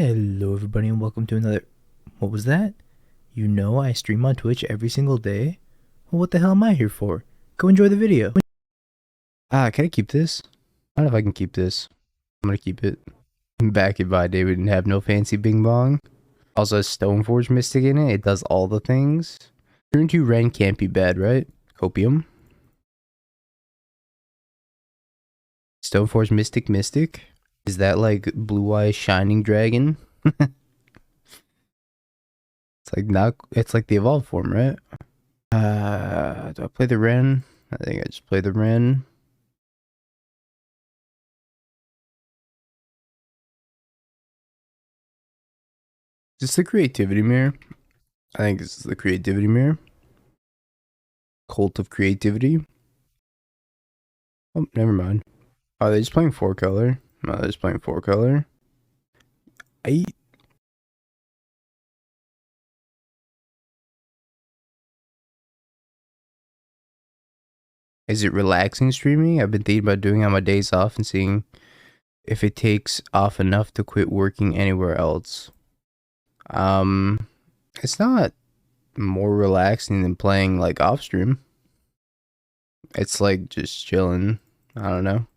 Hello everybody and welcome to another... What was that? You know I stream on Twitch every single day? Well, what the hell am I here for? Go enjoy the video. Can I keep this? I don't know if I can keep this. I'm gonna keep it. Back in my day we didn't have no fancy bing bong. Also has Stoneforge Mystic in it. It does all the things. Turn 2 Ren can't be bad, right? Copium. Stoneforge Mystic. Is that like Blue Eye Shining Dragon? It's like the evolved form, right? Do I play the Ren? I think I just play the Ren. Is this the creativity mirror? I think this is the creativity mirror. Cult of creativity. Oh, never mind. Are they just playing 4-color? No, they're just playing 4-color. Is it relaxing streaming? I've been thinking about doing it on my days off and seeing if it takes off enough to quit working anywhere else. It's not more relaxing than playing like off stream. It's like just chilling. I don't know.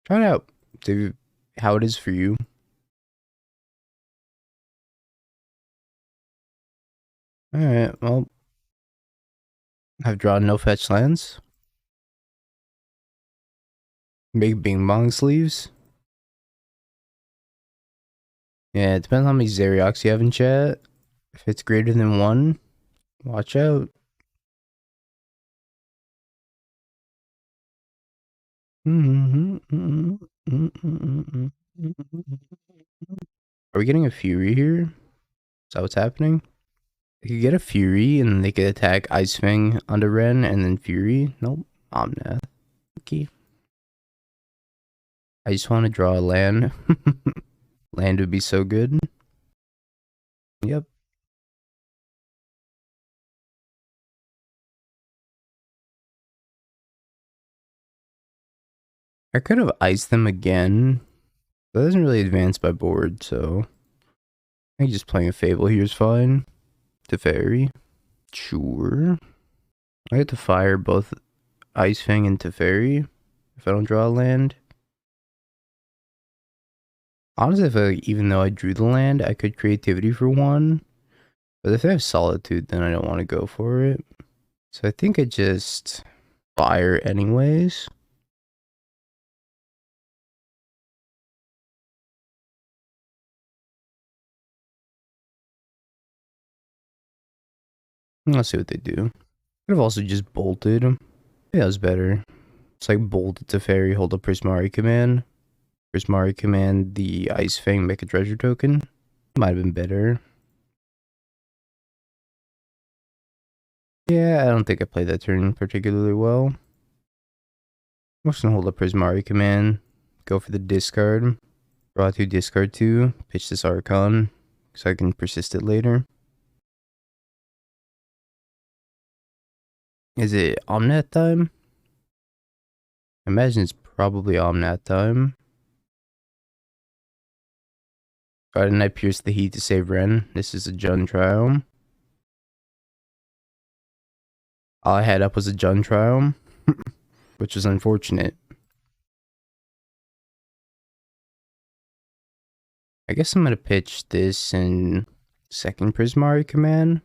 Try it out. See how it is for you. Alright, well. I've drawn no fetch lands. Big Bing Bong sleeves. Yeah, it depends on how many Xeriox you have in chat. If it's greater than 1, watch out. Are we getting a Fury here? Is that what's happening? They could get a Fury and they could attack Ice Fang under Ren and then Fury. Nope. Omnath. Okay. I just want to draw a land. Land would be so good. Yep. I could have iced them again. That doesn't really advance my board, so I think just playing a Fable here is fine. Teferi. Sure. I get to fire both Ice Fang and Teferi if I don't draw a land. Honestly, even though I drew the land, I could creativity for 1. But if I have Solitude, then I don't want to go for it. So I think I just fire anyways. Let's see what they do. Could have also just bolted. Yeah, that was better. It's like bolted Teferi, hold a Prismari command. Prismari command the Ice Fang, make a treasure token. Might have been better. Yeah, I don't think I played that turn particularly well. I'm just gonna hold a Prismari command. Go for the discard. Draw 2, discard 2. Pitch this Archon so I can persist it later. Is it Omnath time? I imagine it's probably Omnath time. Why didn't I pierce the heat to save Ren? This is a Jund Triome. All I had up was a Jund Triome, which was unfortunate. I guess I'm gonna pitch this in second Prismari command.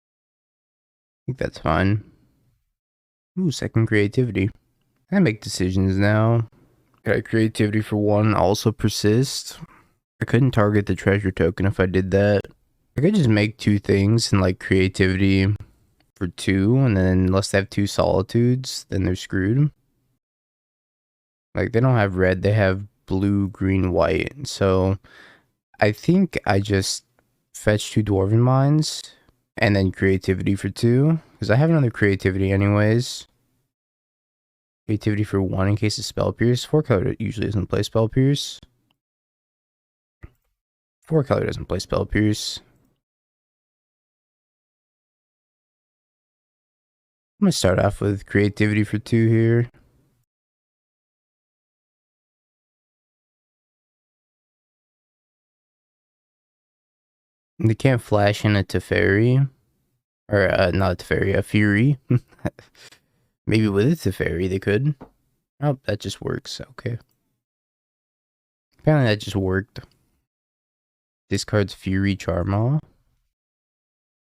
I think that's fine. Ooh, second creativity. I make decisions now. Got creativity for 1, also persist. I couldn't target the treasure token if I did that. I could just make 2 things and like creativity for 2, and then unless they have 2 solitudes, then they're screwed. Like they don't have red, they have blue, green, white. So I think I just fetch 2 Dwarven Mines and then creativity for 2, because I have another creativity anyways. Creativity for 1 in case of Spell Pierce. 4-color usually doesn't play Spell Pierce. 4-color doesn't play Spell Pierce. I'm gonna start off with creativity for 2 here. They can't flash in a Teferi. Or, not a Teferi, a Fury. Maybe with a Teferi they could. Oh, that just works. Okay. Apparently that just worked. Discards Fury Charmaw.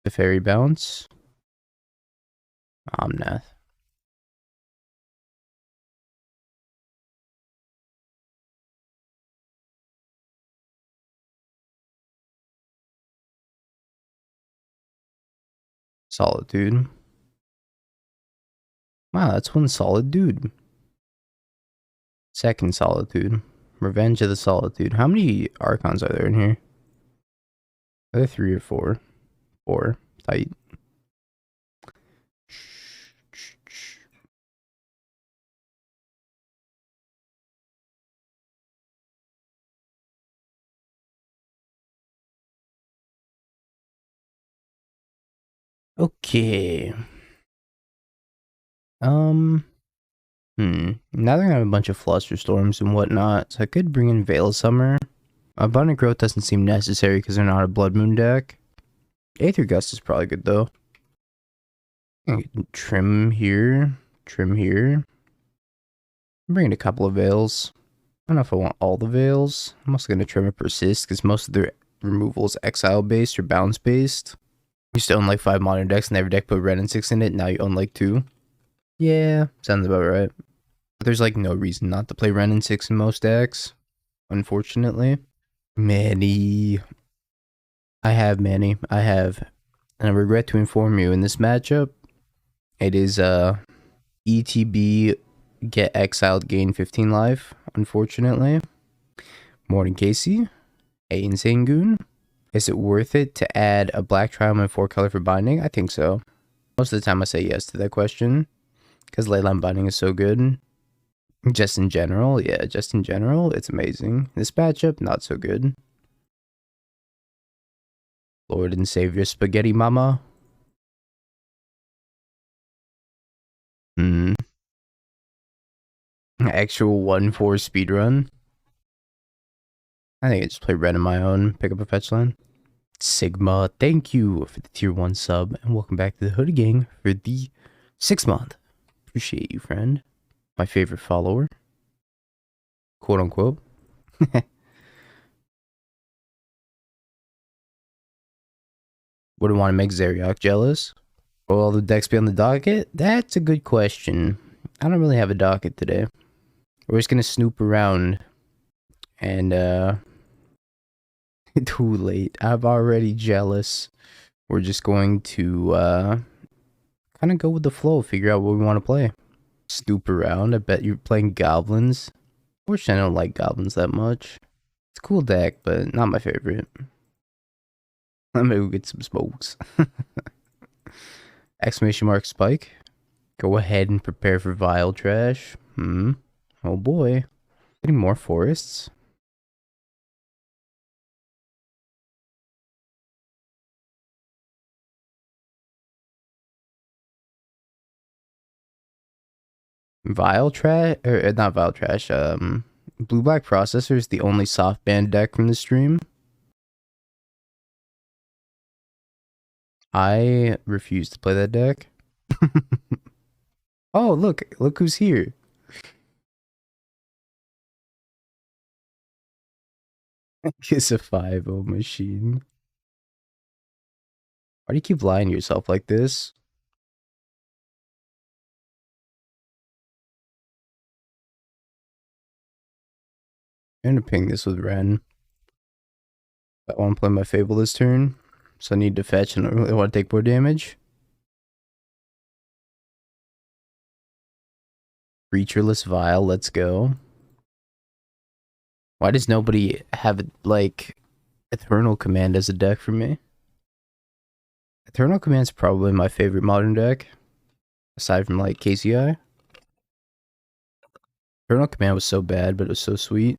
Teferi bounce. Omnath. Solitude. Wow, that's one solid dude. Second Solitude. Revenge of the Solitude. How many Archons are there in here? Are there 3 or 4? 4. Tight. Okay. Now they're gonna have a bunch of Fluster Storms and whatnot, so I could bring in Veil of Summer. Abundant Growth doesn't seem necessary because they're not a Blood Moon deck. Aether Gust is probably good though. Trim here. Trim here. I'm bringing a couple of Veils. I don't know if I want all the Veils. I'm also gonna trim a Persist because most of their removal is Exile based or Bounce based. You used to own like 5 modern decks and every deck put Red and 6 in it, now you own like 2. Yeah, sounds about right. There's like no reason not to play Ren and 6 in most decks, unfortunately. Manny. I have Manny. I have. And I regret to inform you in this matchup, it is ETB get exiled, gain 15 life, unfortunately. Morning Casey. A Insane Goon. Is it worth it to add a black trial and 4 color for binding? I think so. Most of the time I say yes to that question. Because Leyline Binding is so good. Just in general, yeah, just in general, it's amazing. This matchup, not so good. Lord and Savior Spaghetti Mama. Actual 1-4 speedrun. I think I just play red on my own, pick up a fetch line. Sigma, thank you for the tier 1 sub, and welcome back to the Hoodie Gang for the 6th month. Appreciate you, friend. My favorite follower. Quote unquote. Wouldn't want to make Zeriok jealous. Will all the decks be on the docket? That's a good question. I don't really have a docket today. We're just gonna snoop around and too late. I'm already jealous. We're just going to kind of go with the flow, figure out what we want to play. Snoop around. I bet you're playing goblins. Fortunately, I don't like goblins that much. It's a cool deck, but not my favorite. Let me go get some smokes. Exclamation mark spike. Go ahead and prepare for vile trash. Oh boy. Getting more forests. Vile trash, or not vile trash, Blue Black Processor is the only soft banned deck from the stream. I refuse to play that deck. Oh, look who's here. It's a 5-0 machine. Why do you keep lying to yourself like this? I'm gonna ping this with Ren. I want to play my Fable this turn, so I need to fetch and I don't really want to take more damage. Creatureless Vial, let's go. Why does nobody have, like, Eternal Command as a deck for me? Eternal Command's probably my favorite modern deck, aside from, like, KCI. Eternal Command was so bad, but it was so sweet.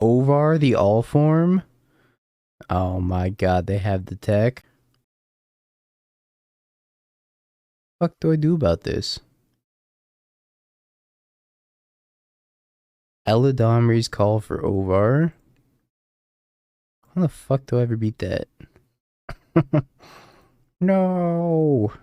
Ovar, the All Form. Oh my god, they have the tech. What do I do about this? Eladomri's call for Ovar. How the fuck do I ever beat that? No!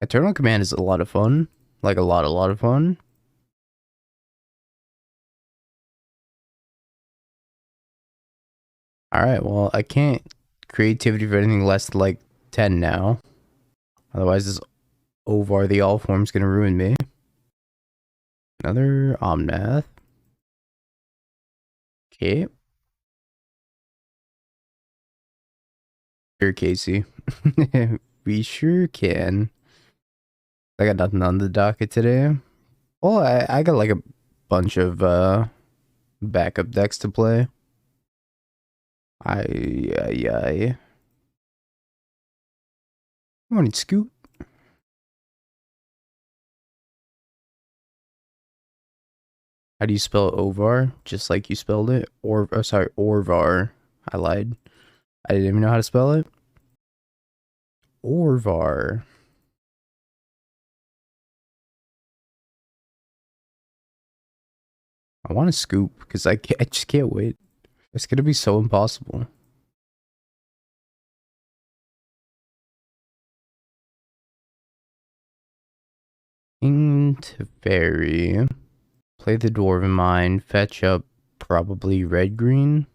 Eternal Command is a lot of fun. Like a lot of fun. Alright, well, I can't creativity for anything less than like 10 now. Otherwise, this Ovar the All Form's gonna ruin me. Another Omnath. Okay. Sure, Casey. We sure can. I got nothing on the docket today. Well, I got like a bunch of backup decks to play. I morning, Scoot. How do you spell Ovar? Just like you spelled it? Or oh, sorry, Orvar. I lied. I didn't even know how to spell it. Orvar. I want to scoop because I just can't wait. It's gonna be so impossible. Into fairy. Play the dwarven mine. Fetch up probably red green.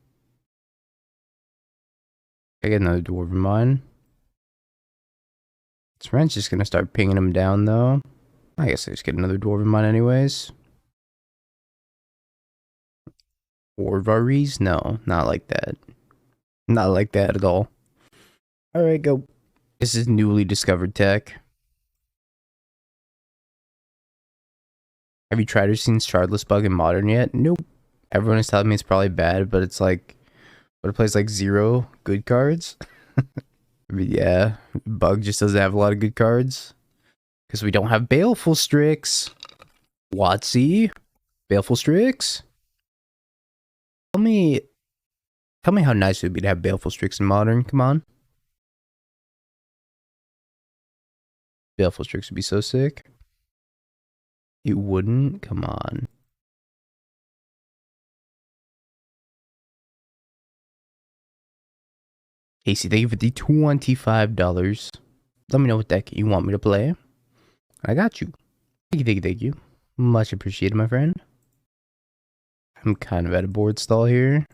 I get another dwarven mine. This just gonna start pinging them down though. I guess I just get another dwarven mine anyways. Orvaries? No, not like that. Not like that at all. Alright, go. This is newly discovered tech. Have you tried or seen Shardless Bug in Modern yet? Nope. Everyone is telling me it's probably bad, but it's like, but it plays like 0 good cards. I mean, yeah, Bug just doesn't have a lot of good cards. Because we don't have Baleful Strix. Watsy? Baleful Strix? Tell me how nice it would be to have Baleful Strix in Modern. Come on. Baleful Strix would be so sick. It wouldn't? Come on. Casey, thank you for the $25. Let me know what deck you want me to play. I got you. Thank you. Much appreciated, my friend. I'm kind of at a board stall here.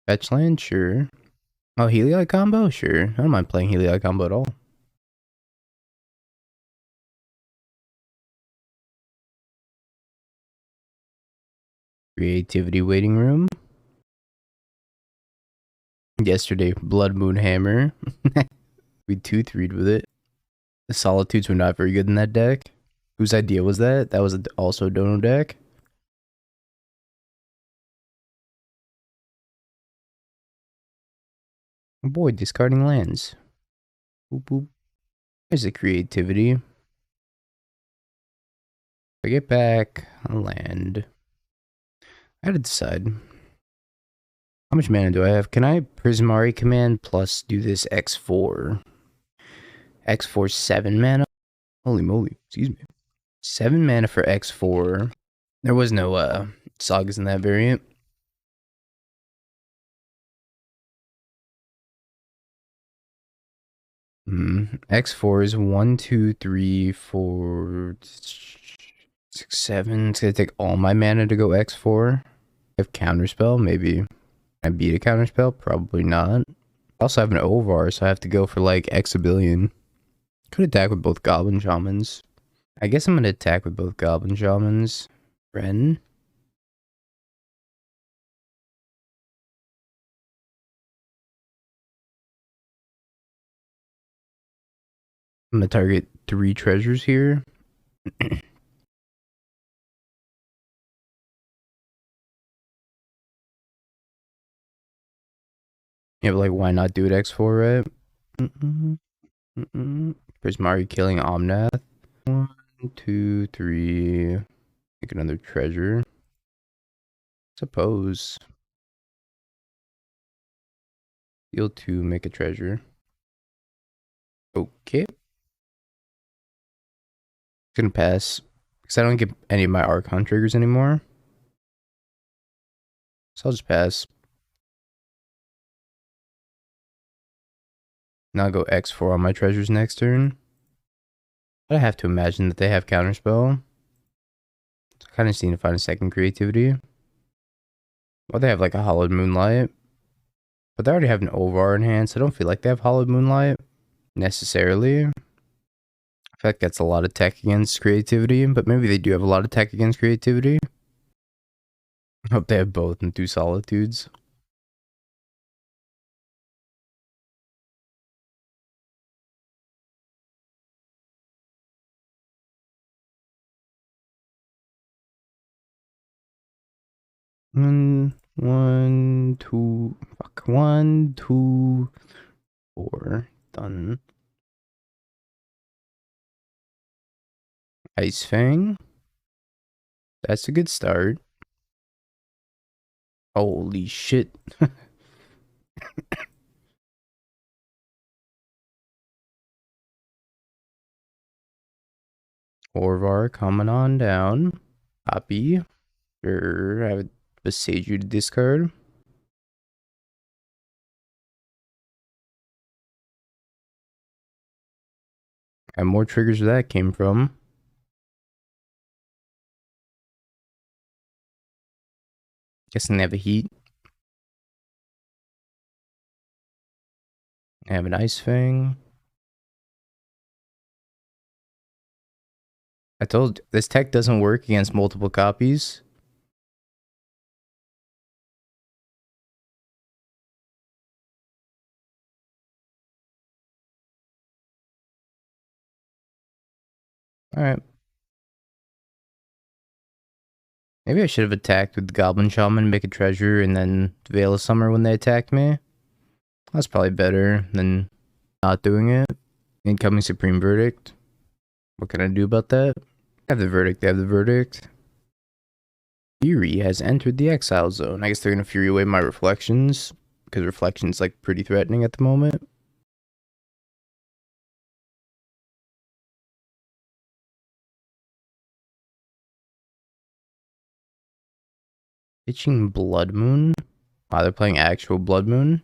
Fetch land? Sure. Oh, Heliod combo? Sure. I don't mind playing Heliod combo at all. Creativity waiting room. Yesterday, Blood Moon Hammer. We 2-3'd with it. The Solitudes were not very good in that deck. Whose idea was that? That was also a Dono deck. Oh boy, discarding lands. Boop boop. There's the creativity. If I get back a land, I gotta decide. How much mana do I have? Can I Prismari command plus do this X4? X4 7 mana? Holy moly, excuse me. 7 mana for X4. There was no sagas in that variant. X4 is 1, 2, 3, 4, 6, 7. It's gonna take all my mana to go X4. If counterspell, maybe. I beat a counterspell? Probably not. I also have an Ovar, so I have to go for like X a billion. Could attack with both Goblin Shamans. I guess I'm gonna attack with both Goblin Shamans. Ren. I'm gonna target 3 treasures here. Yeah, but like, why not do it X4, right? Prismari killing Omnath. 1, 2, 3. make another treasure. Suppose. Field 2, make a treasure. Okay. Gonna pass. Because I don't get any of my Archon triggers anymore. So I'll just pass. Now I'll go X4 on my treasures next turn. But I have to imagine that they have counterspell. So I kind of just need to find a second creativity. Well, they have like a Hollowed Moonlight. But they already have an Ovar in hand, so I don't feel like they have Hollowed Moonlight necessarily. I feel like that's a lot of tech against creativity, but maybe they do have a lot of tech against creativity. I hope they have both in 2 Solitudes. One, two, fuck. 1, 2, 4. Done. Ice Fang. That's a good start. Holy shit. Orvar coming on down. Copy. Sure, I would besage you to discard. And more triggers where that came from. Guessing they have a heat. I have an Ice Fang. I told you, this tech doesn't work against multiple copies. Alright. Maybe I should have attacked with the Goblin Shaman, make a treasure, and then Veil of Summer when they attacked me. That's probably better than not doing it. Incoming Supreme Verdict. What can I do about that? They have the verdict, they have the verdict. Fury has entered the exile zone. I guess they're gonna Fury away my reflections, because reflection's like pretty threatening at the moment. Pitching Blood Moon. Wow, they're playing actual Blood Moon.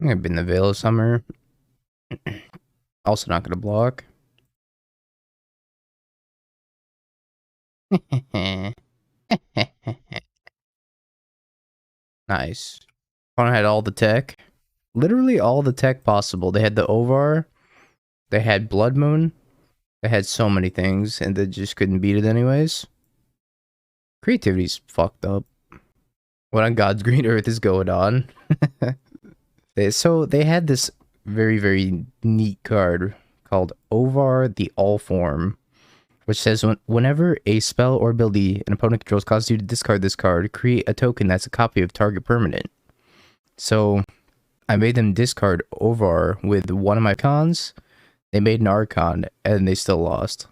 I've been the Veil of Summer. Also not gonna block. Nice. Opponent had all the tech. Literally all the tech possible. They had the Ovar. They had Blood Moon. They had so many things, and they just couldn't beat it anyways. Creativity's fucked up. What on God's green earth is going on? So they had this very, very neat card called Ovar the All Form, which says whenever a spell or ability an opponent controls causes you to discard this card, create a token that's a copy of target permanent. So I made them discard Ovar with one of my cons. They made an Archon, and they still lost.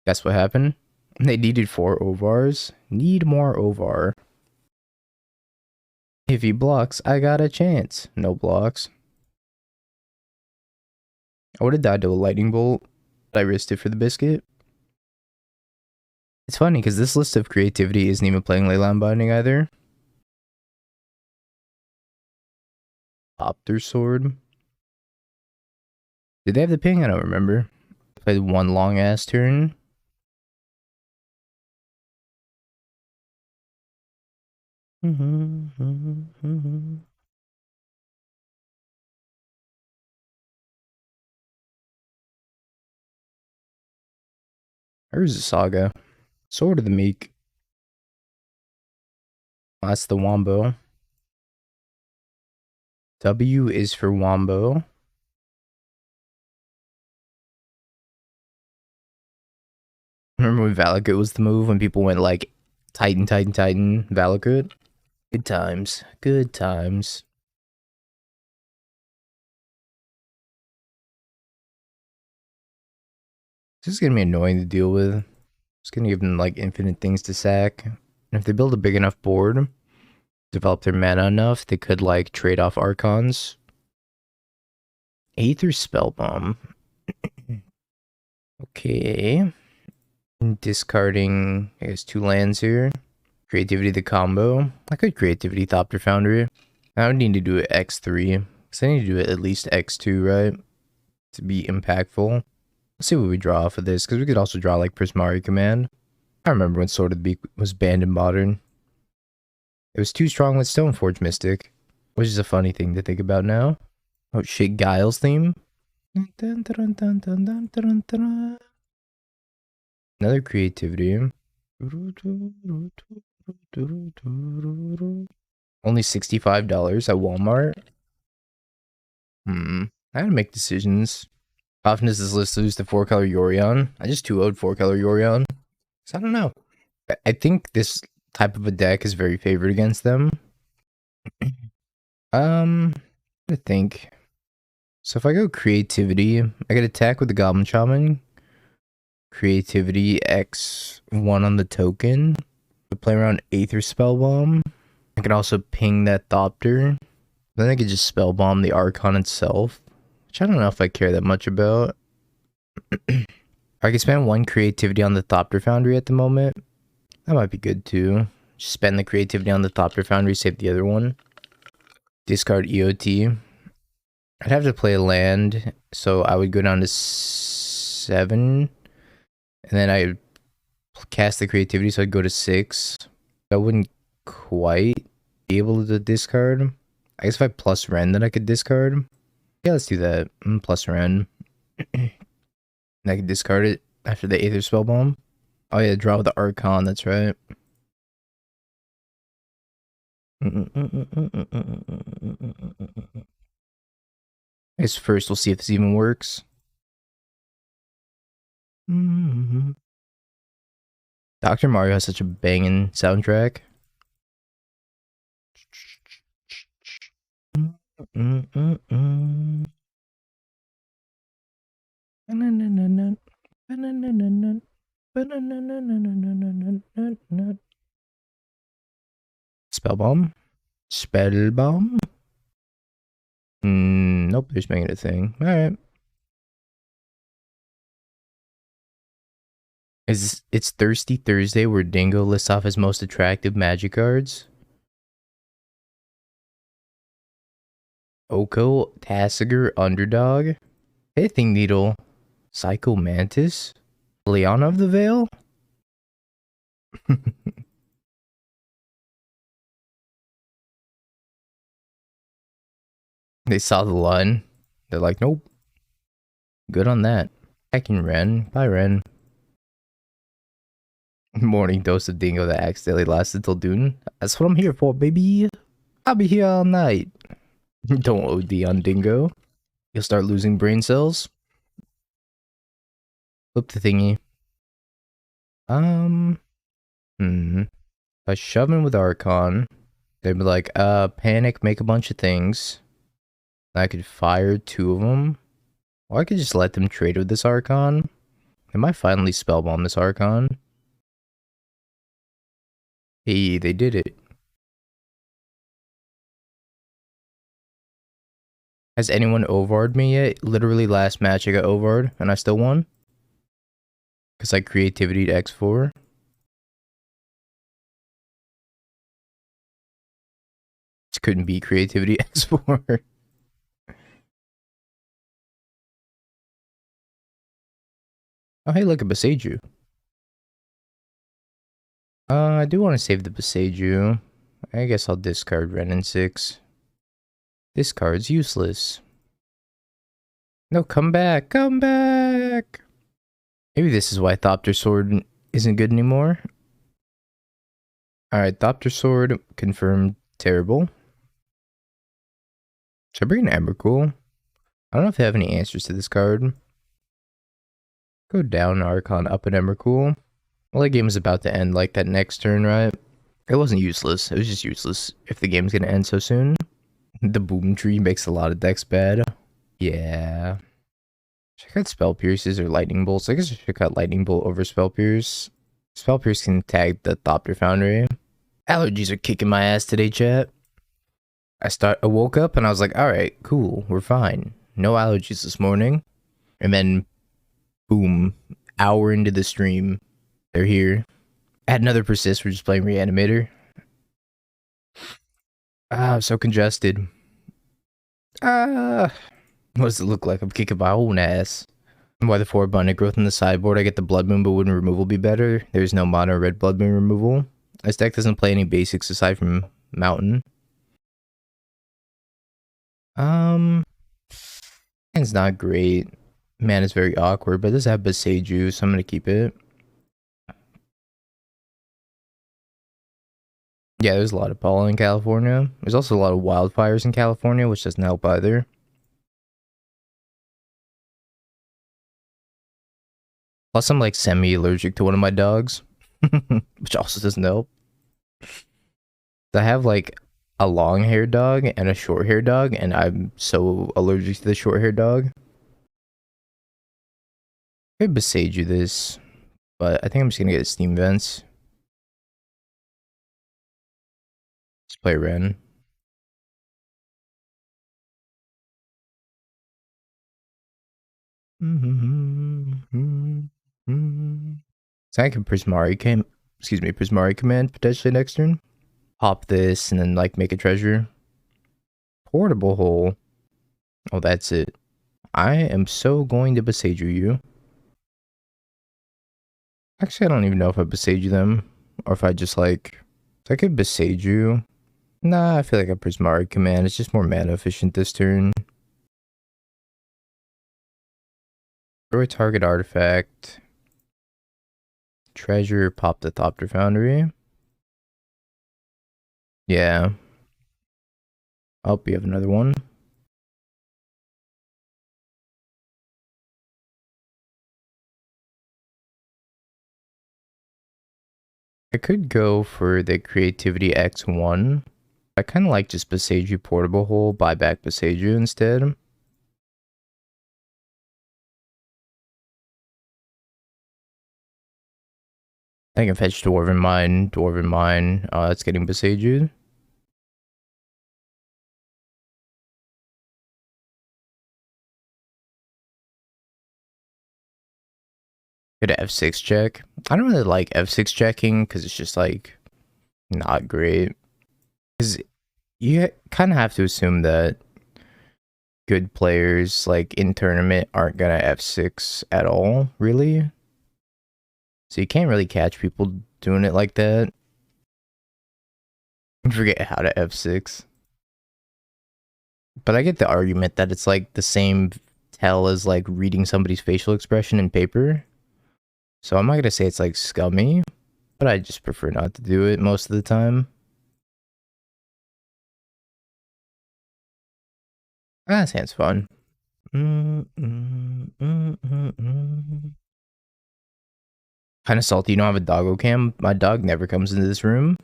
Guess what happened? They needed 4 Ovars. Need more Ovar. If he blocks, I got a chance. No blocks. I would have died to a lightning bolt, but I risked it for the biscuit. It's funny, because this list of creativity isn't even playing Leyline Binding either. Opter Sword. Did they have the ping? I don't remember. Played one long ass turn. Where's the Saga? Sword of the Meek. Oh, that's the Wombo. W is for Wombo. Remember when Valakut was the move, when people went like Titan, Titan, Titan, Valakut? Good times. Good times. This is gonna be annoying to deal with. It's gonna give them like infinite things to sack. And if they build a big enough board, develop their mana enough, they could like trade off Archons. Aether Spellbomb. Okay. Discarding, I guess, 2 lands here. Creativity the combo. I could Creativity Thopter Foundry. I would need to do it X3. Because I need to do it at least X2, right? To be impactful. Let's see what we draw off of this. Because we could also draw like Prismari Command. I remember when Sword of the Beak was banned in Modern. It was too strong with Stoneforge Mystic. Which is a funny thing to think about now. Oh shit, Guile's theme. Another creativity. Only $65 at Walmart. I had to make decisions. How often does this list lose to 4-color Yorion? I just 2-0'd 4-color Yorion. So I don't know. I think this type of a deck is very favored against them. I think. So if I go creativity, I get attack with the Goblin Shaman. Creativity X1 on the token. To play around Aether Spellbomb. I can also ping that Thopter. Then I could just Spellbomb the Archon itself. Which I don't know if I care that much about. I can spend 1 creativity on the Thopter Foundry at the moment. That might be good too. Just spend the creativity on the Thopter Foundry, save the other one. Discard EOT. I'd have to play a land, so I would go down to 7. And then I cast the creativity, so I'd go to 6. I wouldn't quite be able to discard. I guess if I plus Ren, then I could discard. Yeah, let's do that. Plus Ren. And I can discard it after the Aether Spellbomb. Oh yeah, draw with the Archon, that's right. I guess first we'll see if this even works. Dr. Mario has such a banging soundtrack. Spellbomb? Spellbomb? Nope, they're just making it a thing. Alright. It's Thirsty Thursday where Dingo lists off his most attractive magic cards. Oko, Tassiger, Underdog, Pithing Needle, Psycho Mantis, Liana of the Veil? They saw the line. They're like, nope. Good on that. Hacking Ren. Bye, Ren. Morning dose of Dingo that accidentally lasted till Dune. That's what I'm here for, baby. I'll be here all night. Don't OD on Dingo. You'll start losing brain cells. Flip the thingy. If I shove in with Archon, they'd be like, panic, make a bunch of things. I could fire 2 of them. Or I could just let them trade with this Archon. They might finally spellbomb this Archon. Hey, they did it. Has anyone overred me yet? Literally last match I got overred and I still won. Because I creativity to X4. Just couldn't beat creativity X4. Oh, hey, look, a Beseiju. I do want to save the Beseiju. I guess I'll discard Ren in 6. This card's useless. No, come back! Come back! Maybe this is why Thopter Sword isn't good anymore. Alright, Thopter Sword confirmed terrible. Should I bring an Emrakul? I don't know if they have any answers to this card. Go down Archon, up an Emrakul. Well, the game is about to end like that next turn, right? It wasn't useless. It was just useless if the game's gonna end so soon. The boom tree makes a lot of decks bad. Yeah. Should I cut Spell Pierces or Lightning Bolts? I guess I should cut Lightning Bolt over Spell Pierce. Spell Pierce can tag the Thopter Foundry. Allergies are kicking my ass today, chat. I woke up and I was like, alright, cool, we're fine. No allergies this morning. And then, boom, hour into the stream, they're here. Add another persist, we're just playing Reanimator. I'm so congested. What does it look like? I'm kicking my own ass. Why the 4 abundant growth in the sideboard? I get the Blood Moon, but wouldn't removal be better? There's no mono red Blood Moon removal. This deck doesn't play any basics aside from Mountain. It's not great. Man, it's very awkward, but it does have Beseiju, so I'm gonna keep it. Yeah, there's a lot of pollen in California. There's also a lot of wildfires in California, which doesn't help either. Plus, I'm like semi-allergic to one of my dogs, which also doesn't help. I have like a long-haired dog and a short-haired dog, and I'm so allergic to the short-haired dog. I could Beseiju this, but I think I'm just gonna get Steam Vents. Let's play Ren. So I can Prismari command potentially next turn. Pop this and then like make a treasure. Portable hole. Oh, that's it. I am so going to Beseiju you. Actually, I don't even know if I Beseiju them or if I just like. So I could Beseiju. Nah, I feel like a Prismari command. It's just more mana efficient this turn. Throw a target artifact. Treasure, pop the Thopter Foundry. Yeah. Oh, we have another one. I could go for the Creativity X1. I kind of like just Beseiju Portable Hole, buy back Beseiju instead. I can fetch Dwarven Mine. It's getting Beseiju. Could F6 check. I don't really like F6 checking because it's just like not great. Because you kind of have to assume that good players like in tournament aren't gonna F6 at all, really. So you can't really catch people doing it like that. I forget how to F6. But I get the argument that it's like the same tell as like reading somebody's facial expression in paper. So I'm not gonna say it's like scummy, but I just prefer not to do it most of the time. That sounds fun. Kind of salty you don't have a doggo cam. My dog never comes into this room.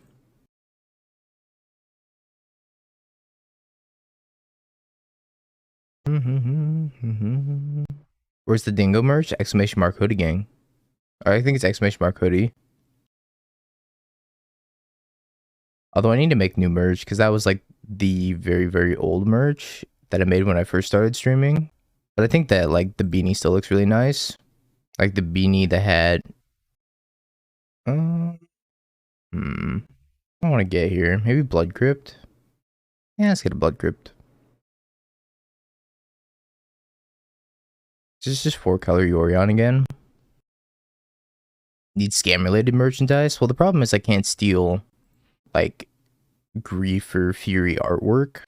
Where's the dingo merch? Exclamation mark hoodie gang. I think it's exclamation mark hoodie. Although I need to make new merch because that was like the very, very old merch that I made when I first started streaming. But I think that like the beanie still looks really nice. Like the beanie, the hat. I don't want to get here. Maybe Blood Crypt. Yeah, let's get a Blood Crypt. This is just 4-color Yorion again. Need scam related merchandise? Well, the problem is I can't steal like Grief or Fury artwork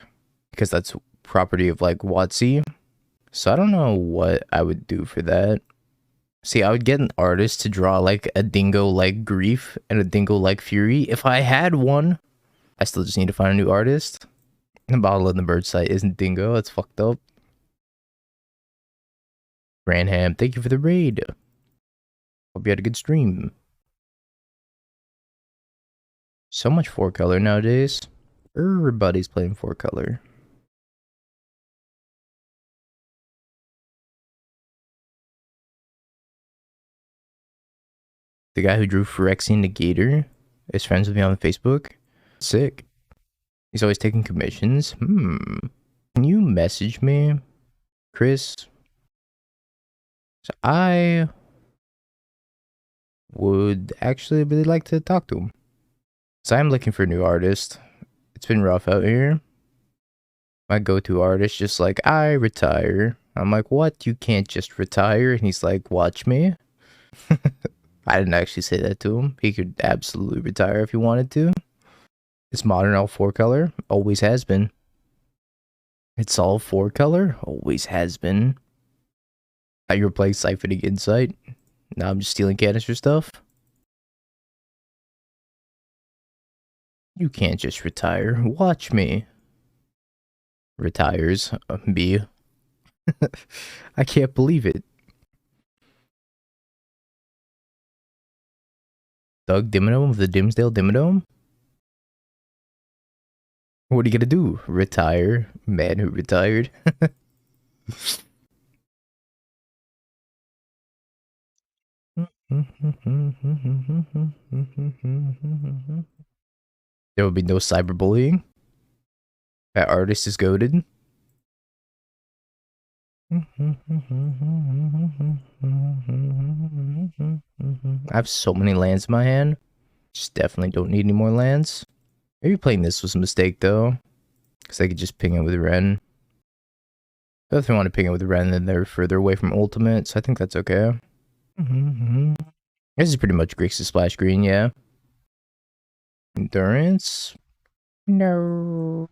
because that's property of like WotC. So I don't know what I would do for that. See, I would get an artist to draw like a dingo like Grief and a dingo like Fury if I had one. I still just need to find a new artist. The bottle in the bird site isn't dingo. That's fucked up. Branham, thank you for the raid. Hope you had a good stream. So much 4-color nowadays. Everybody's playing 4-color. The guy who drew Phyrexian the Gator is friends with me on Facebook. Sick. He's always taking commissions. Can you message me, Chris? So I would actually really like to talk to him. So I'm looking for a new artist. It's been rough out here. My go-to artist just like, I retire. I'm like, what? You can't just retire? And he's like, watch me. I didn't actually say that to him. He could absolutely retire if he wanted to. It's modern all 4-color. Always has been. It's all 4-color. Always has been. Now you were playing Siphoning Insight. Now I'm just stealing Kanister stuff. You can't just retire. Watch me. Retires. B. I can't believe it. Doug Dimmadome of the Dimsdale Dimmadome? What are you gonna do? Retire? Man who retired. There will be no cyberbullying. That artist is goated. I have so many lands in my hand. Just definitely don't need any more lands. Maybe playing this was a mistake though, because I could just ping it with Ren. But if I want to ping it with Ren, then they're further away from ultimate, so I think that's okay. This is pretty much Grixis Splash Green, yeah. Endurance? No.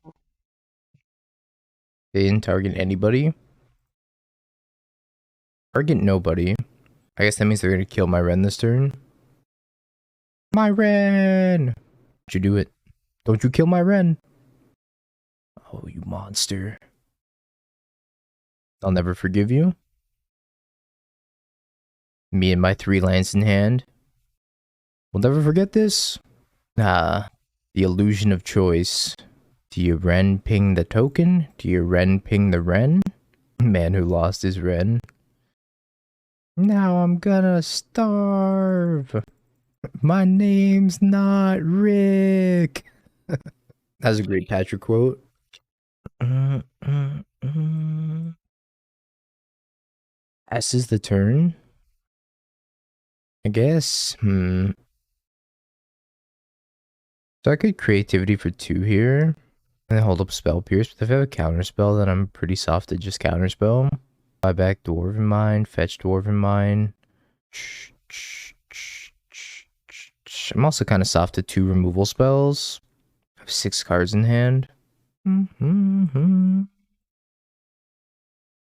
They didn't target anybody. Target nobody. I guess that means they're gonna kill my Ren this turn. My Ren! Don't you do it. Don't you kill my Ren. Oh, you monster. I'll never forgive you. Me and my 3 lands in hand. We'll never forget this. The illusion of choice. Do you Ren ping the token? Do you Ren ping the Ren? Man who lost his Ren. Now I'm gonna starve. My name's not Rick. That's a great Patrick quote. S is the turn. I guess. So I could creativity for 2 here. And then hold up Spell Pierce. But if I have a counter spell, then I'm pretty soft to just counter spell. Buy back Dwarven Mine, fetch Dwarven Mine. I'm also kind of soft to 2 removal spells. I have 6 cards in hand.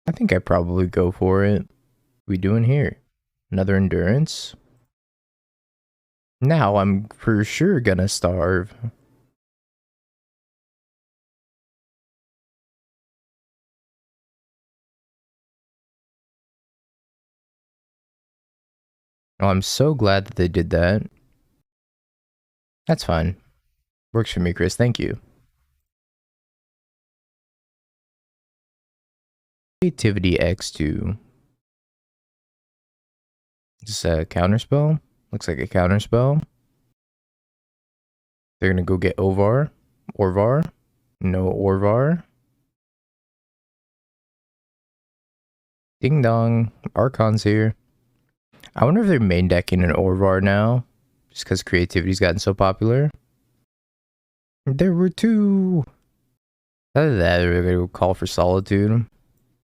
I think I probably go for it. What are we doing here? Another endurance? Now I'm for sure gonna starve. Oh, I'm so glad that they did that. That's fine. Works for me, Chris. Thank you. Creativity X2. Is this a counterspell? Looks like a counterspell. They're gonna go get Orvar. No Orvar. Ding dong. Archons here. I wonder if they're main decking an Orvar now. Just because creativity's gotten so popular. There were 2. Either that or they're gonna call for Solitude.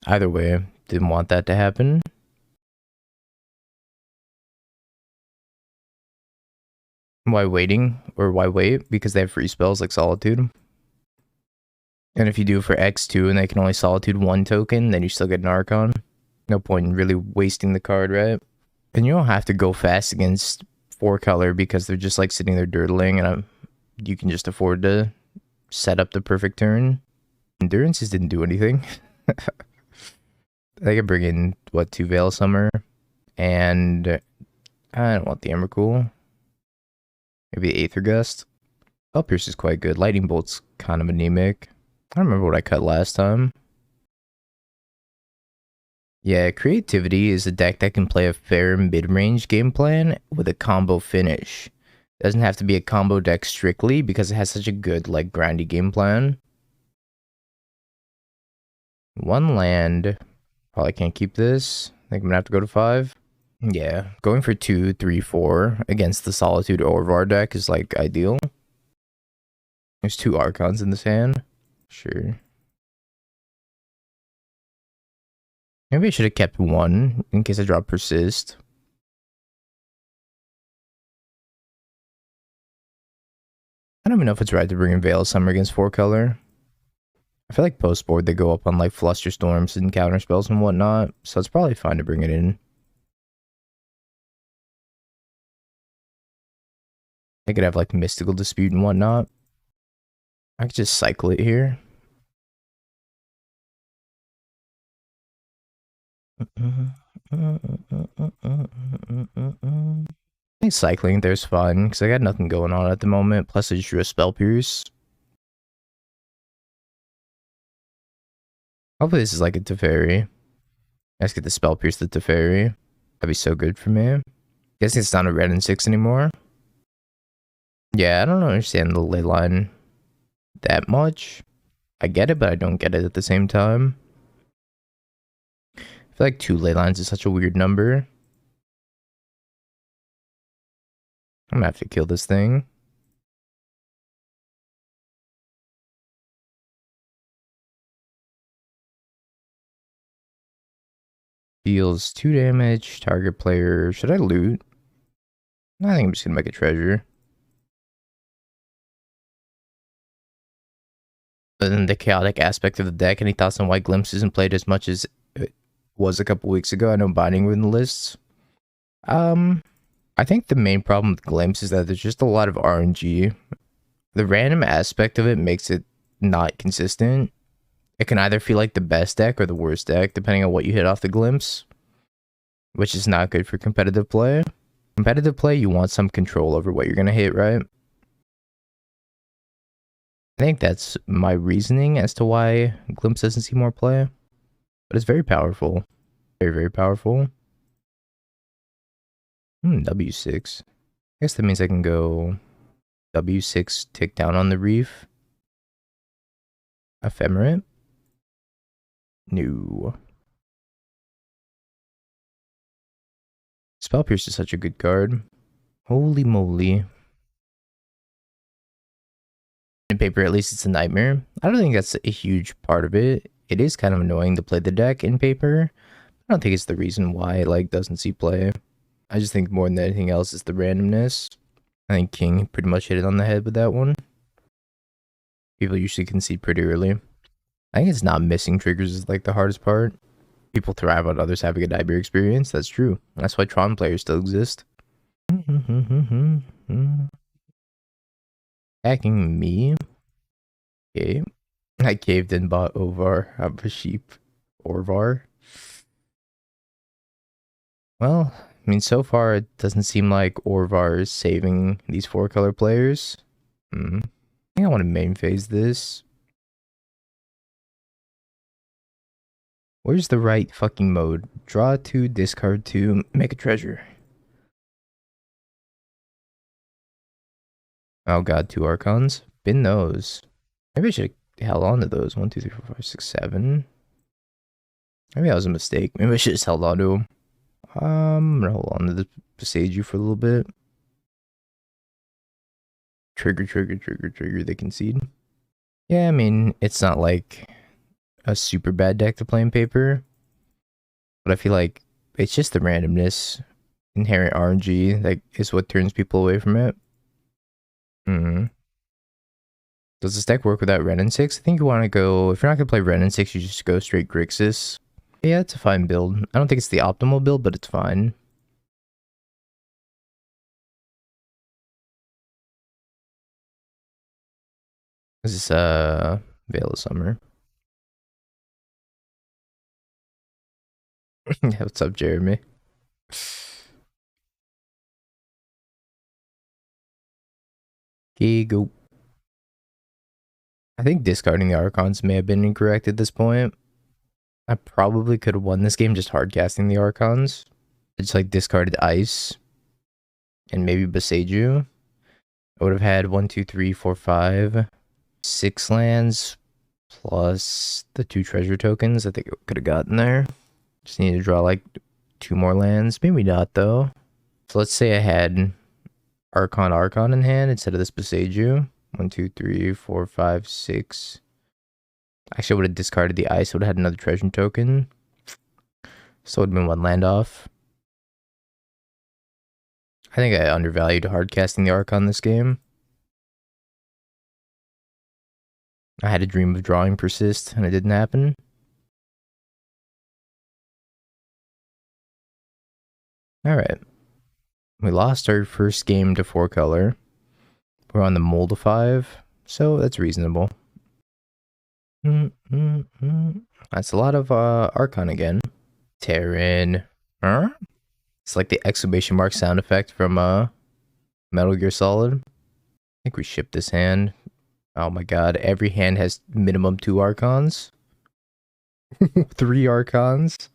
Either way, didn't want that to happen. Why waiting? Or why wait? Because they have free spells like Solitude. And if you do it for X2 and they can only Solitude 1 token, then you still get an Archon. No point in really wasting the card, right? And you don't have to go fast against 4-color because they're just like sitting there dirtling and you can just afford to set up the perfect turn. Endurances didn't do anything. I could bring in, what, 2 Veil Summer? And I don't want the Emrakul. Maybe Aether Gust. Spell Pierce is quite good. Lightning Bolt's kind of anemic. I don't remember what I cut last time. Yeah, Creativity is a deck that can play a fair mid-range game plan with a combo finish. It doesn't have to be a combo deck strictly because it has such a good, like, grindy game plan. One land. Probably can't keep this. I think I'm gonna have to go to 5. Yeah, going for 2, 3, 4 against the Solitude Orvar deck is, like, ideal. There's 2 Archons in this hand. Sure. Maybe I should have kept 1 in case I draw Persist. I don't even know if it's right to bring in Veil of Summer against 4 color. I feel like post board they go up on like Flusterstorms and counter spells and whatnot, so it's probably fine to bring it in. I could have like Mystical Dispute and whatnot. I could just cycle it here. I think cycling there's fun because I got nothing going on at the moment. Plus, I just drew a Spell Pierce. Hopefully, this is like a Teferi. Let's get the Spell Pierce to Teferi. That'd be so good for me. Guessing it's not a red and 6 anymore. Yeah, I don't understand the ley line that much. I get it, but I don't get it at the same time. I feel like 2 ley lines is such a weird number. I'm gonna have to kill this thing. Deals 2 damage, target player. Should I loot? I think I'm just gonna make a treasure. But then the chaotic aspect of the deck, any thoughts on why Glimpse isn't played as much as it was a couple weeks ago? I know Binding were in the lists. I think the main problem with Glimpse is that there's just a lot of RNG. The random aspect of it makes it not consistent. It can either feel like the best deck or the worst deck, depending on what you hit off the Glimpse, which is not good for competitive play. Competitive play, you want some control over what you're gonna hit, right? I think that's my reasoning as to why Glimpse doesn't see more play. But it's very powerful. Very, very powerful. W6. I guess that means I can go W6, tick down on the reef. Ephemerate. No. Spell Pierce is such a good card. Holy moly. In paper, at least it's a nightmare. I don't think that's a huge part of it. It is kind of annoying to play the deck in paper. I don't think it's the reason why it like doesn't see play. I just think more than anything else is the randomness. I think King pretty much hit it on the head with that one. People usually concede pretty early. I think it's not missing triggers is like the hardest part. People thrive on others having a nightmare experience. That's true. That's why Tron players still exist. Attacking me. Okay. I caved and bought Ovar. I'm a sheep. Orvar. Well, I mean, so far it doesn't seem like Orvar is saving these 4 color players. I think I want to main phase this. Where's the right fucking mode? Draw 2, discard 2, make a treasure. Oh god, 2 Archons. Bin those. Maybe I should have held on to those. 1, 2, 3, 4, 5, 6, 7. Maybe that was a mistake. Maybe I should have just held on to them. I'm gonna hold on to the Presage for a little bit. Trigger, trigger, trigger, trigger. They concede. Yeah, I mean, it's not like a super bad deck to play in paper. But I feel like it's just the randomness, inherent RNG, that is what turns people away from it. Does this deck work without Ren and 6? I think you want to go, if you're not going to play Ren and 6, you just go straight Grixis. Yeah, it's a fine build. I don't think it's the optimal build, but it's fine. This is Veil of Summer. Yeah, what's up, Jeremy? Okay, go. I think discarding the Archons may have been incorrect at this point. I probably could have won this game just hard casting the Archons. I just like discarded Ice and maybe Boseiju. I would have had 1, 2, 3, 4, 5, 6 lands plus the 2 treasure tokens. I think it could have gotten there. Just need to draw like 2 more lands. Maybe not though. So let's say I had Archon in hand instead of this Boseiju. 1, 2, 3, 4, 5, 6. Actually, I would have discarded the Ice. I would have had another treasure token. So it would have been 1 land off. I think I undervalued hard casting the Archon this game. I had a dream of drawing Persist, and it didn't happen. Alright. We lost our first game to 4 color. We're on the mold of 5, so that's reasonable. That's a lot of Archon again. Terran. Huh? It's like the exclamation mark sound effect from Metal Gear Solid. I think we shipped this hand. Oh my god, every hand has minimum 2 Archons. 3 Archons.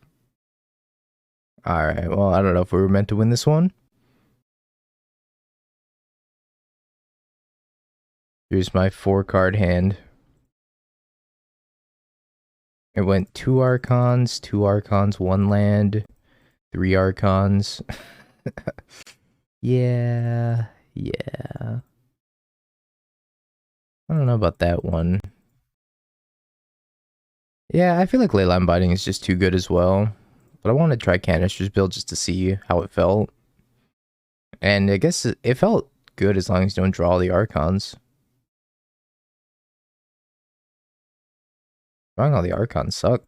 Alright, well, I don't know if we were meant to win this one. Here's my 4 card hand. It went 2 Archons, 2 Archons, 1 land, 3 Archons. Yeah. I don't know about that one. Yeah, I feel like Leyline Binding is just too good as well. But I want to try Kanister's build just to see how it felt. And I guess it felt good as long as you don't draw the Archons. Drawing all the Archons suck.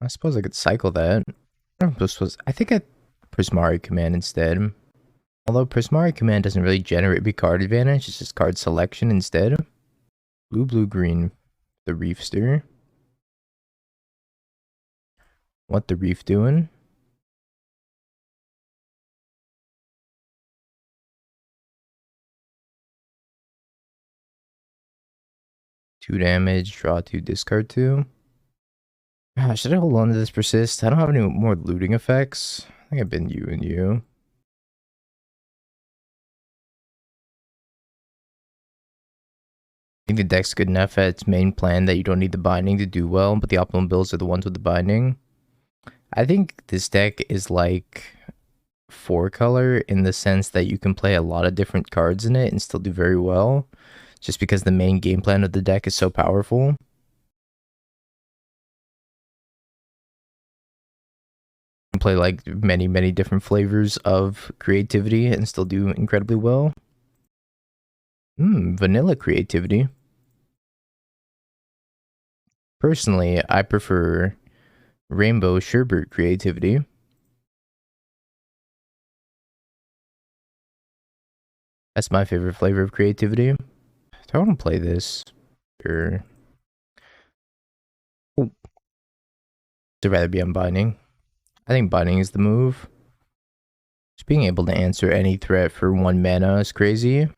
I suppose I could cycle that. I think I Prismari Command instead. Although Prismari Command doesn't really generate big card advantage, it's just card selection instead. Blue, green. The Reefster. What the Reef doing? Two damage, draw 2, discard 2. Should I hold on to this Persist? I don't have any more looting effects. I think I've been you and you. I think the deck's good enough at its main plan that you don't need the binding to do well, but the optimal builds are the ones with the binding. I think this deck is like 4 color in the sense that you can play a lot of different cards in it and still do very well, just because the main game plan of the deck is so powerful. You can play like many different flavors of creativity and still do incredibly well. Vanilla creativity. Personally, I prefer rainbow sherbet creativity. That's my favorite flavor of creativity. Do I want to play this? Or oh, to rather be on binding. I think binding is the move. Just being able to answer any threat for 1 mana is crazy.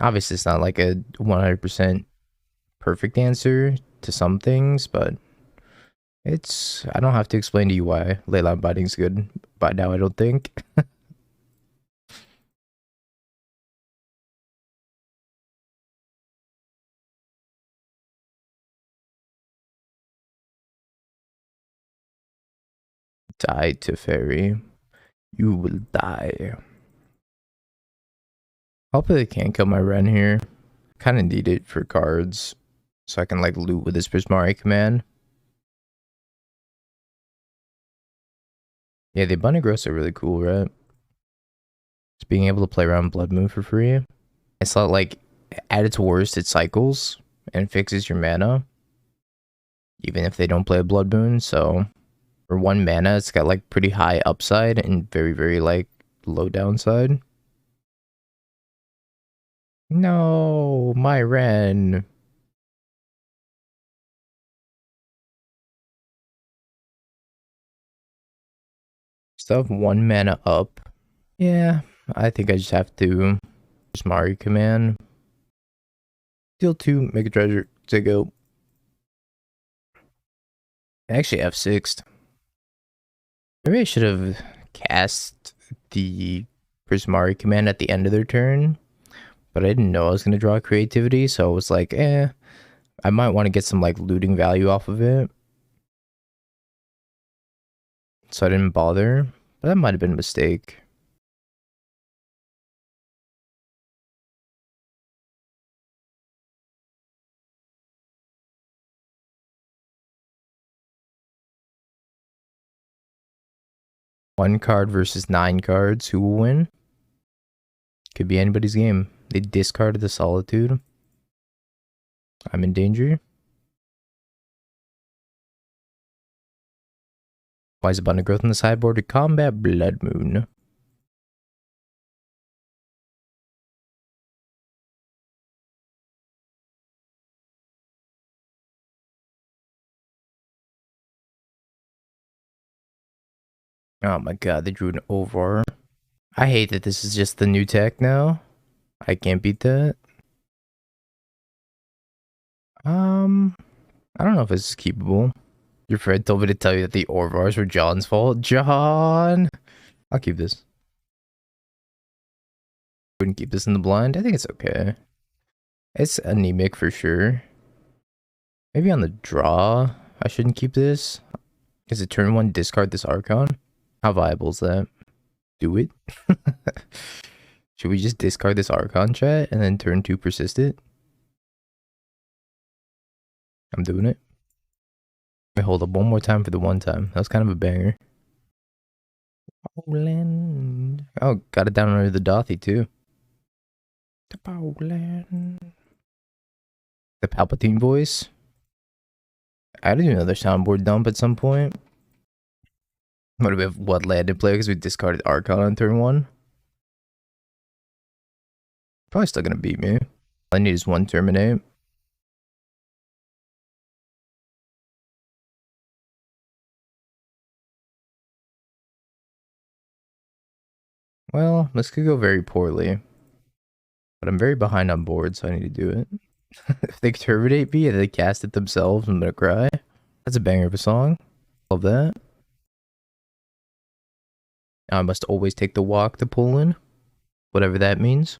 Obviously, it's not like a 100% perfect answer to some things, but I don't have to explain to you why Leyline Binding is good by now, I don't think. Die to fairy. You will die. Hopefully they can't kill my Ren here. Kind of need it for cards, so I can like loot with this Prismari command. Yeah, the Abundant Growths are really cool, right? Just being able to play around Blood Moon for free. It's not like, at its worst, it cycles and fixes your mana, even if they don't play a Blood Moon. So for 1 mana, it's got like pretty high upside and very like low downside. No, my Ren. Still have 1 mana up. Yeah, I think I just have to Prismari command. Deal 2, make a treasure, MTGO. Actually F6'd. Maybe I should have cast the Prismari command at the end of their turn, but I didn't know I was going to draw creativity, so I was like, I might want to get some like looting value off of it. So I didn't bother, but that might have been a mistake. One card versus 9 cards. Who will win? Could be anybody's game. They discarded the Solitude. I'm in danger. Why is abundant growth in the sideboard to combat Blood Moon? Oh my god, they drew an Ovar. I hate that this is just the new tech now. I can't beat that. I don't know if this is keepable. Your friend told me to tell you that the Orvars were John's fault. John! I'll keep this. Wouldn't keep this in the blind. I think it's okay. It's anemic for sure. Maybe on the draw, I shouldn't keep this. Is it turn 1, discard this Archon? How viable is that? Do it? Should we just discard this Archon, chat, and then turn 2 persist it? I'm doing it. Wait, hold up one more time for the one time. That was kind of a banger. Oh, got it down under the Dothy too. The Palpatine voice. I gotta do another soundboard dump at some point. What do we have? What land to play because we discarded Archon on turn 1? Probably still gonna beat me. All I need is 1 terminate. Well, this could go very poorly. But I'm very behind on board, so I need to do it. If they terminate me and they cast it themselves, I'm gonna cry. That's a banger of a song. Love that. Now I must always take the walk to pull in. Whatever that means.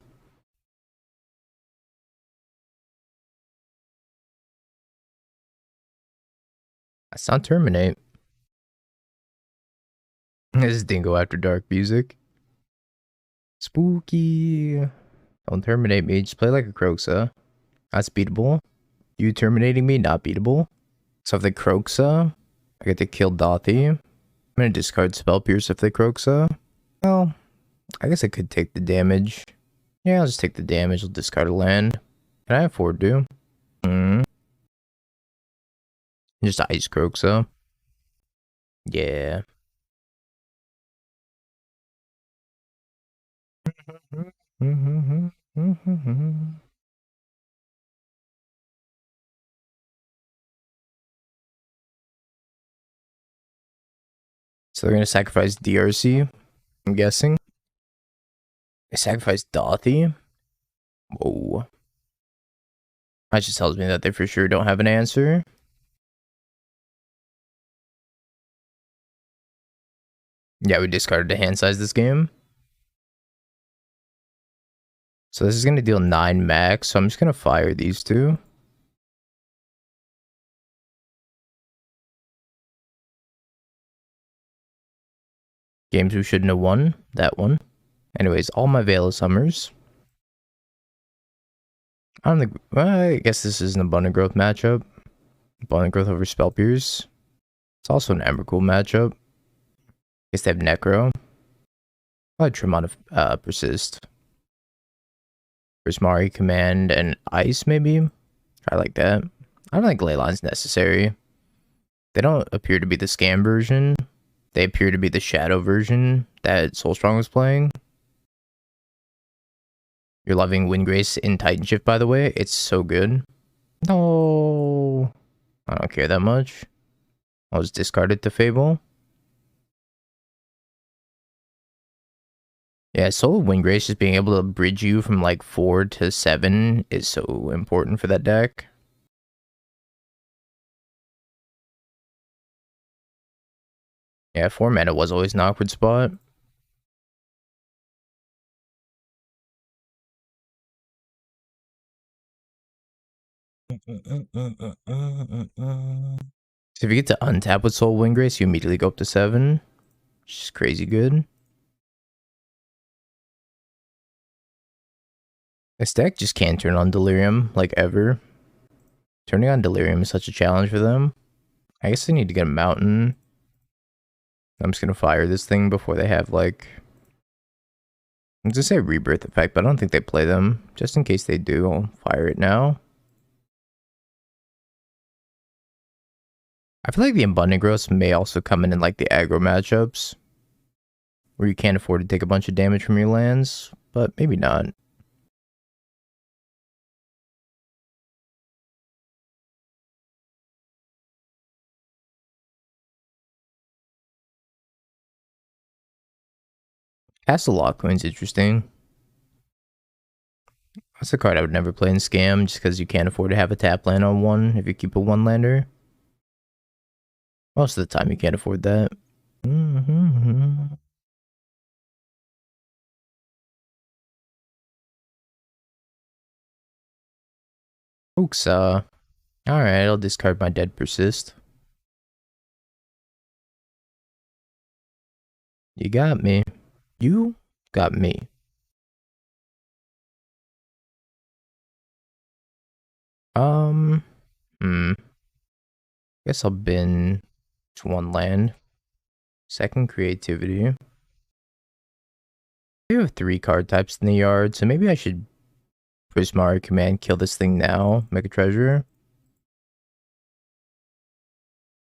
That's not terminate. This is Dingo After Dark music. Spooky. Don't terminate me, just play like a Croxa. That's beatable. You terminating me, not beatable. So if they Croxa, I get to kill Dothy. I'm gonna discard Spell Pierce if they Croxa. Well, I guess I could take the damage. Yeah, I'll just take the damage. I'll discard a land. Can I afford to? Just Ice Croxa. Yeah. So they're gonna sacrifice DRC, I'm guessing. They sacrifice Dothy. Whoa. That just tells me that they for sure don't have an answer. Yeah, we discarded to hand size this game. So this is gonna deal 9 max, so I'm just gonna fire these two. Games we shouldn't have won. That one. Anyways, all my Veil of Summers. I don't think... Well, I guess this is an Abundant Growth matchup. Abundant Growth over Spell Pierce. It's also an Emrakul matchup. Guess they have Necro. Probably trim out of Persist. Prismari Command and Ice, maybe? Try like that. I don't think Leyline's necessary. They don't appear to be the scam version. They appear to be the shadow version that Soulstrong was playing. You're loving Windgrace in Titan Shift, by the way. It's so good. No. I don't care that much. I'll just discard it to Fable. Yeah, Soul of Windgrace, just being able to bridge you from like 4 to 7 is so important for that deck. Yeah, 4 mana was always an awkward spot. So if you get to untap with Soul Windgrace, you immediately go up to 7. Which is crazy good. This deck just can't turn on Delirium, like, ever. Turning on Delirium is such a challenge for them. I guess they need to get a Mountain. I'm just gonna fire this thing before they have, like... I'm gonna say Rebirth Effect, but I don't think they play them. Just in case they do, I'll fire it now. I feel like the Abundant Growth may also come in like the aggro matchups, where you can't afford to take a bunch of damage from your lands, but maybe not. Castle Lock Queen's interesting. That's a card I would never play in Scam, just because you can't afford to have a tap land on one if you keep a one-lander. Most of the time you can't afford that. Ooksa. Alright, I'll discard my Dead Persist. You got me. You got me. Guess I'll bin to one land. Second Creativity. We have 3 card types in the yard, so maybe I should Prismari Command, kill this thing now, make a treasure.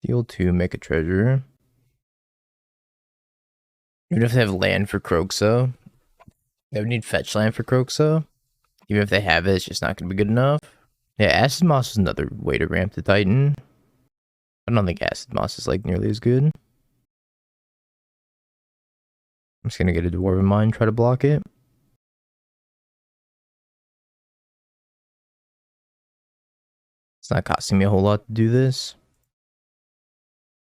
Deal 2, make a treasure. Even if they have land for Kroxa, they would need fetch land for Kroxa. Even if they have it, it's just not going to be good enough. Yeah, Acid Moss is another way to ramp the Titan. I don't think Acid Moss is like nearly as good. I'm just going to get a Dwarven Mine, try to block it. It's not costing me a whole lot to do this.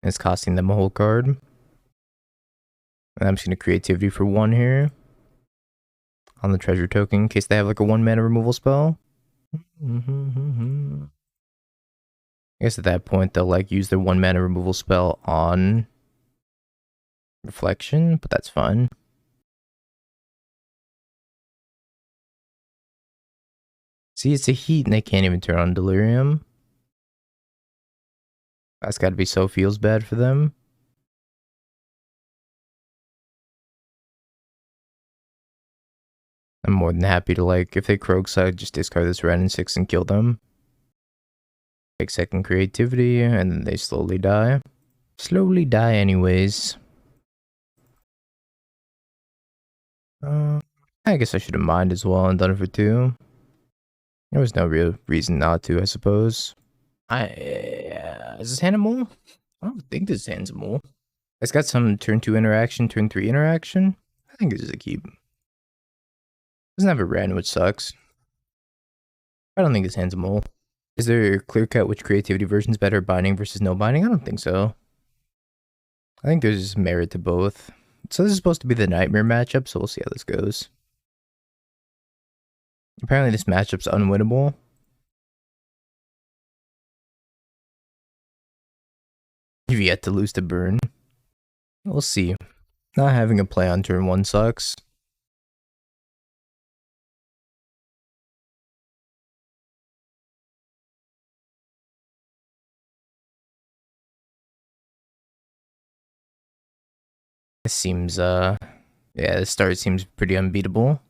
It's costing them a whole card. And I'm just going to Creativity for 1 here. On the treasure token, in case they have like a 1 mana removal spell. I guess at that point they'll like use their 1 mana removal spell on Reflection, but that's fine. See, it's a heat and they can't even turn on Delirium. That's gotta be so feels bad for them. I'm more than happy to, like, if they Kroxa, just discard this red and 6 and kill them. Take second Creativity, and then they slowly die. Slowly die anyways. I guess I should have mined as well and done it for 2. There was no real reason not to, I suppose. Is this hand a mole? I don't think this hand's a mole. It's got some turn 2 interaction, turn 3 interaction. I think this is a keep. Doesn't have a red, which sucks. I don't think this hand's a mole. Is there a clear cut which creativity version's better, binding versus no binding? I don't think so. I think there's merit to both. So this is supposed to be the nightmare matchup, so we'll see how this goes. Apparently this matchup's unwinnable. You've yet to lose to burn. We'll see. Not having a play on turn 1 sucks. This seems, yeah, this start seems pretty unbeatable.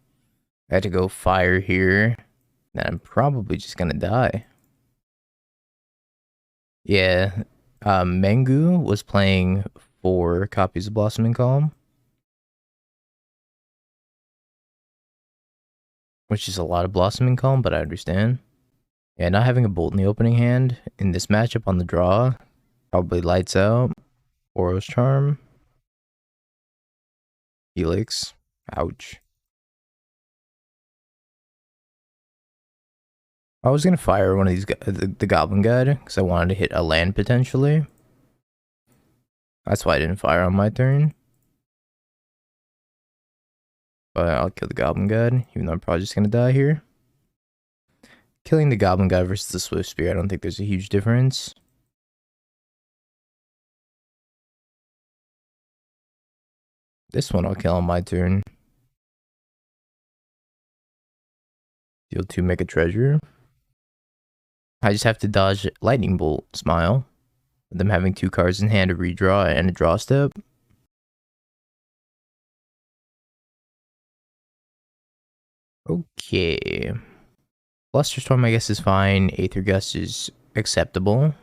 I had to go fire here. Then I'm probably just gonna die. Yeah, Mengu was playing 4 copies of Blossoming Calm, which is a lot of Blossoming Calm, but I understand. Yeah, not having a Bolt in the opening hand in this matchup on the draw probably lights out. Boros Charm. Helix. Ouch. I was gonna fire one of these, the Goblin Guide, because I wanted to hit a land potentially. That's why I didn't fire on my turn. But I'll kill the Goblin Guide, even though I'm probably just gonna die here. Killing the Goblin Guide versus the Swift Spear, I don't think there's a huge difference. This one I'll kill on my turn. Deal 2, make a treasure. I just have to dodge Lightning Bolt, Smile. With them having 2 cards in hand, a redraw and a draw step. Okay. Flusterstorm, I guess, is fine. Aether Gust is acceptable.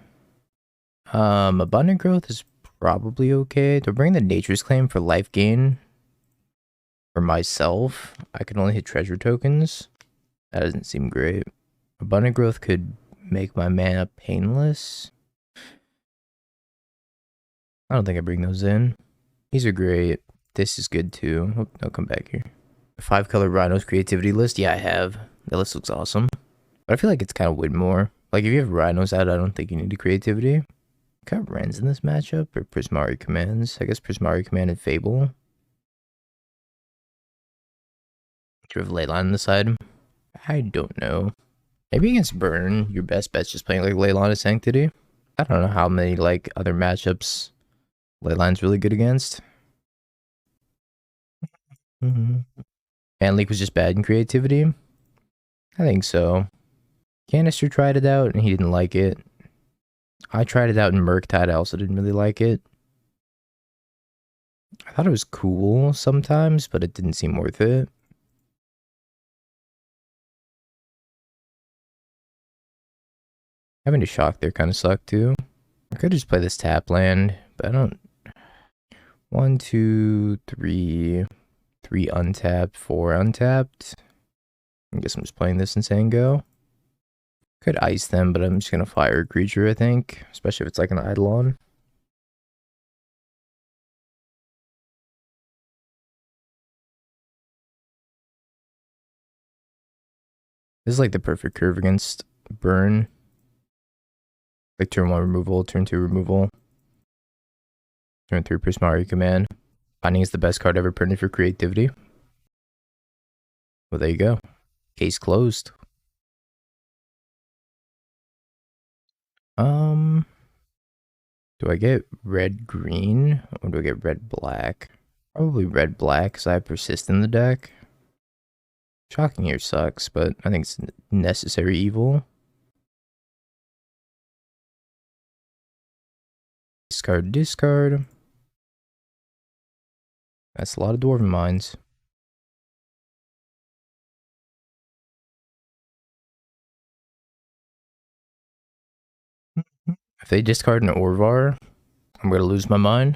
Abundant Growth is probably okay. To bring the Nature's Claim for life gain for myself, I can only hit treasure tokens. That doesn't seem great. Abundant Growth could make my mana painless. I don't think I bring those in. These are great. This is good too. Oh, I'll come back here. 5-color Rhinos creativity list. Yeah, I have. That list looks awesome. But I feel like it's kind of way more. Like, if you have Rhinos out, I don't think you need the creativity. Got Wrens in this matchup, or Prismari Commands? I guess Prismari Command and Fable. Do you have Leyline on the side? I don't know. Maybe against Burn, your best bet's just playing like Leyline of Sanctity. I don't know how many like other matchups Leyline's really good against. Fan Leak was just bad in creativity. I think so. Kanister tried it out and he didn't like it. I tried it out in Murktide. I also didn't really like it. I thought it was cool sometimes, but it didn't seem worth it. Having to shock there kind of sucked too. I could just play this tap land, but I don't. 1, 2, 3. 3 untapped, 4 untapped. I guess I'm just playing this and saying go. Could ice them, but I'm just gonna fire a creature, I think. Especially if it's like an Eidolon. This is like the perfect curve against Burn. Like turn 1 removal, turn 2 removal. Turn 3 Prismari Command. Finding is the best card ever printed for creativity. Well, there you go. Case closed. Do I get red-green or do I get red-black? Probably red-black because I have Persist in the deck. Shocking here sucks, but I think it's necessary evil. Discard, discard. That's a lot of Dwarven Mines. If they discard an Orvar, I'm going to lose my mind.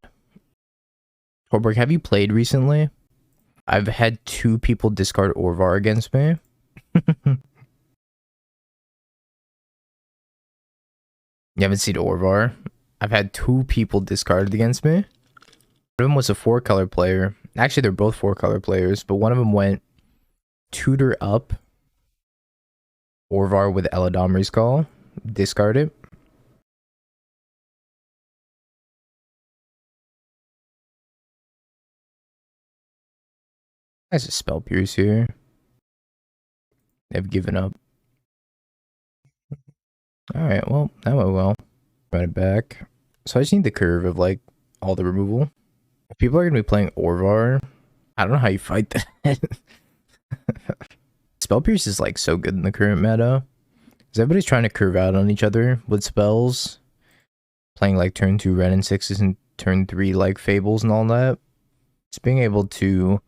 Torborg, have you played recently? I've had 2 people discard Orvar against me. You haven't seen Orvar? I've had 2 people discarded against me. One of them was a 4-color player. Actually, they're both 4-color players, but one of them went tutor up Orvar with Eladamri's Call. Discard it. That's a Spell Pierce here. They've given up. Alright, well, that went well. Run it back. So I just need the curve of like all the removal. If people are gonna be playing Orvar, I don't know how you fight that. Spell Pierce is like so good in the current meta. Because everybody's trying to curve out on each other with spells. Playing like turn 2 Ren and 6s and turn 3 like Fables and all that. Just being able to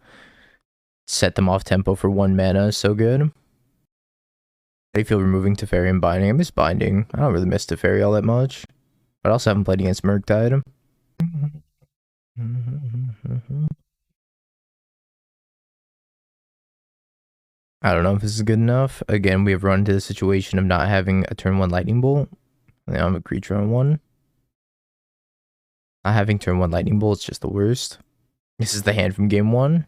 set them off tempo for 1 mana is so good. How do you feel removing Teferi and Binding? I miss Binding. I don't really miss Teferi all that much. But I also haven't played against Murktide. I don't know if this is good enough. Again, we have run into the situation of not having a turn 1 Lightning Bolt. Now I'm a creature on 1. Not having turn 1 Lightning Bolt is just the worst. This is the hand from game 1.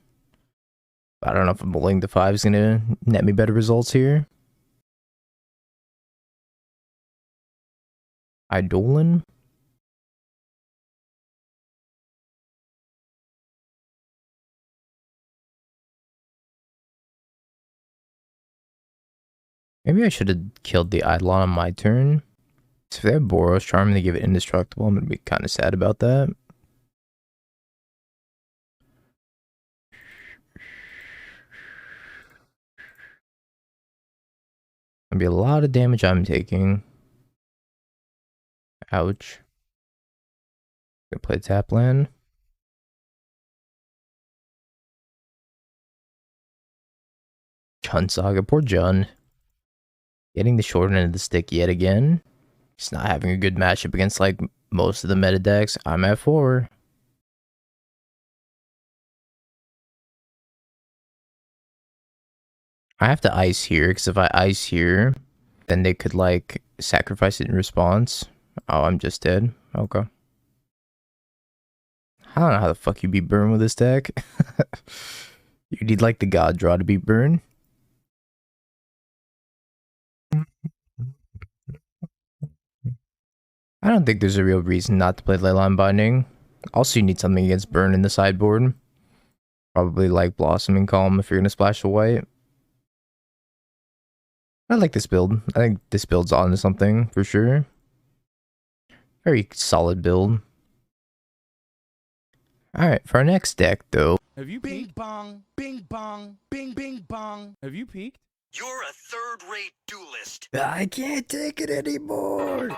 I don't know if I'm bowling the 5 is going to net me better results here. Eidolon? Maybe I should have killed the Eidolon on my turn. So if they have Boros Charm and they give it indestructible, I'm gonna be kind of sad about that. Gonna be a lot of damage I'm taking. Ouch. Gonna play tap land. Jun Saga, poor Jun. Getting the short end of the stick yet again. He's not having a good matchup against like most of the meta decks. I'm at 4. I have to ice here, because if I ice here, then they could like sacrifice it in response. Oh, I'm just dead. Okay. I don't know how the fuck you beat Burn with this deck. You need like the God draw to beat Burn. I don't think there's a real reason not to play Leyline Binding. Also, you need something against Burn in the sideboard. Probably like Blossoming Calm if you're gonna splash a white. I like this build. I think this build's on to something for sure. Very solid build. Alright, for our next deck though. Have you peeked? Bing bong, bing bong, bing bing bong. Have you peeked? You're a third-rate duelist. I can't take it anymore.